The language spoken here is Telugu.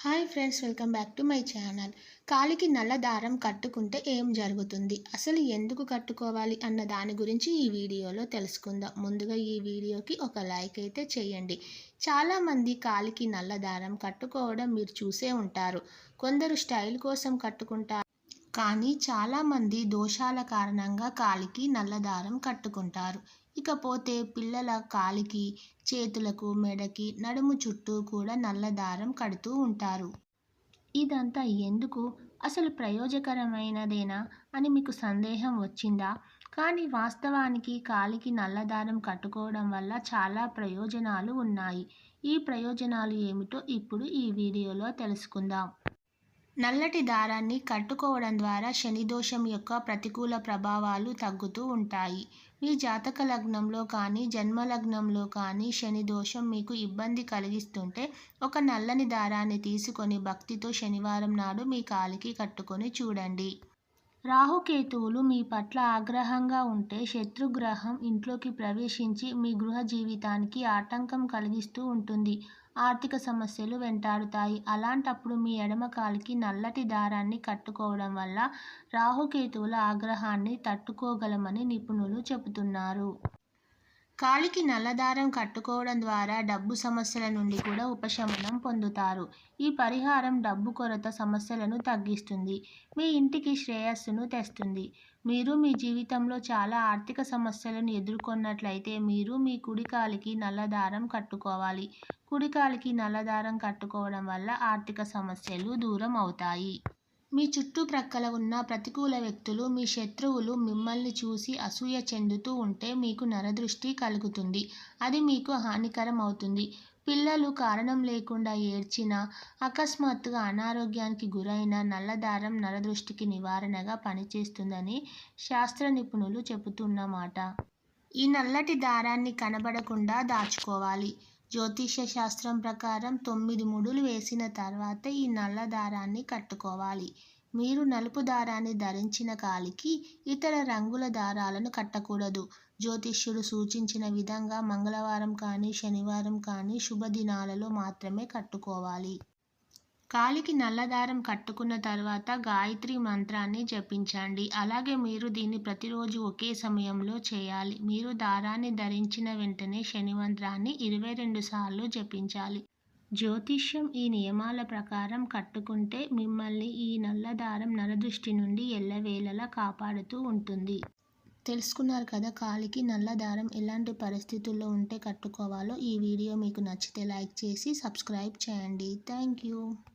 Hi friends, welcome back to my channel. కాలికి నల్ల దారం కట్టుకుంటే ఏం జరుగుతుంది, అసలు ఎందుకు కట్టుకోవాలి అన్న దాని గురించి ఈ వీడియోలో తెలుసుకుందాం. ముందుగా ఈ వీడియోకి ఒక లైక్ అయితే చేయండి. చాలామంది కాలికి నల్ల దారం కట్టుకోవడం మీరు చూసే ఉంటారు. కొందరు స్టైల్ కోసం కట్టుకుంటారు, కానీ చాలామంది దోషాల కారణంగా కాలికి నల్ల దారం కట్టుకుంటారు. ఇకపోతే పిల్లల కాలికి, చేతులకు, మెడకి, నడుము చుట్టూ కూడా నల్ల దారం కడుతూ ఉంటారు. ఇదంతా ఎందుకు, అసలు ప్రయోజకరమైనదేనా అని మీకు సందేహం వచ్చిందా? కానీ వాస్తవానికి కాలికి నల్ల దారం కట్టుకోవడం వల్ల చాలా ప్రయోజనాలు ఉన్నాయి. ఈ ప్రయోజనాలు ఏమిటో ఇప్పుడు ఈ వీడియోలో తెలుసుకుందాం. నల్లటి దారాన్ని కట్టుకోవడం ద్వారా శనిదోషం యొక్క ప్రతికూల ప్రభావాలు తగ్గుతూ ఉంటాయి. మీ జాతక లగ్నంలో కానీ జన్మలగ్నంలో కానీ శనిదోషం మీకు ఇబ్బంది కలిగిస్తుంటే ఒక నల్లని దారాన్ని తీసుకొని భక్తితో శనివారం నాడు మీ కాలికి కట్టుకొని చూడండి. రాహుకేతువులు మీ పట్ల ఆగ్రహంగా ఉంటే శత్రుగ్రహం ఇంట్లోకి ప్రవేశించి మీ గృహ జీవితానికి ఆటంకం కలిగిస్తూ ఉంటుంది. ఆర్థిక సమస్యలు వెంటాడుతాయి. అలాంటప్పుడు మీ ఎడమ కాలికి నల్లటి దారాన్ని కట్టుకోవడం వల్ల రాహుకేతువుల ఆగ్రహాన్ని తట్టుకోగలమని నిపుణులు చెబుతున్నారు. కాలికి నల్లదారం కట్టుకోవడం ద్వారా డబ్బు సమస్యల నుండి కూడా ఉపశమనం పొందుతారు. ఈ పరిహారం డబ్బు కొరత సమస్యలను తగ్గిస్తుంది. మీ ఇంటికి శ్రేయస్సును తెస్తుంది. మీరు మీ జీవితంలో చాలా ఆర్థిక సమస్యలను ఎదుర్కొన్నట్లయితే మీరు మీ కుడి కాలికి నల్లదారం కట్టుకోవాలి. కుడి కాలికి నల్లదారం కట్టుకోవడం వల్ల ఆర్థిక సమస్యలు దూరం అవుతాయి. మీ చుట్టుప్రక్కల ఉన్న ప్రతికూల వ్యక్తులు, మీ శత్రువులు మిమ్మల్ని చూసి అసూయ చెందుతూ ఉంటే మీకు నరదృష్టి కలుగుతుంది. అది మీకు హానికరం అవుతుంది. పిల్లలు కారణం లేకుండా ఏడ్చినా, అకస్మాత్తుగా అనారోగ్యానికి గురైన నల్లదారం నరదృష్టికి నివారణగా పనిచేస్తుందని శాస్త్ర నిపుణులు చెబుతున్నమాట. ఈ నల్లటి దారాన్ని కనబడకుండా దాచుకోవాలి. జ్యోతిష్య శాస్త్రం ప్రకారం 9 ముడులు వేసిన తర్వాత ఈ నల్ల దారాన్ని కట్టుకోవాలి. మీరు నలుపు దారాన్ని ధరించిన కాలికి ఇతర రంగుల దారాలను కట్టకూడదు. జ్యోతిష్యుడు సూచించిన విధంగా మంగళవారం కానీ శనివారం కానీ శుభదినాలలో మాత్రమే కట్టుకోవాలి. కాలికి నల్లదారం కట్టుకున్న తర్వాత గాయత్రి మంత్రాన్ని జపించండి. అలాగే మీరు దీన్ని ప్రతిరోజు ఒకే సమయంలో చేయాలి. మీరు దారాన్ని ధరించిన వెంటనే శని మంత్రాన్ని 22 సార్లు జపించాలి. జ్యోతిష్యం ఈ నియమాల ప్రకారం కట్టుకుంటే మిమ్మల్ని ఈ నల్లదారం నరదృష్టి నుండి ఎల్లవేళలా కాపాడుతూ ఉంటుంది. తెలుసుకున్నారు కదా, కాలికి నల్ల దారం ఎలాంటి పరిస్థితుల్లో ఉంటే కట్టుకోవాలో. ఈ వీడియో మీకు నచ్చితే లైక్ చేసి సబ్స్క్రైబ్ చేయండి. Thank you.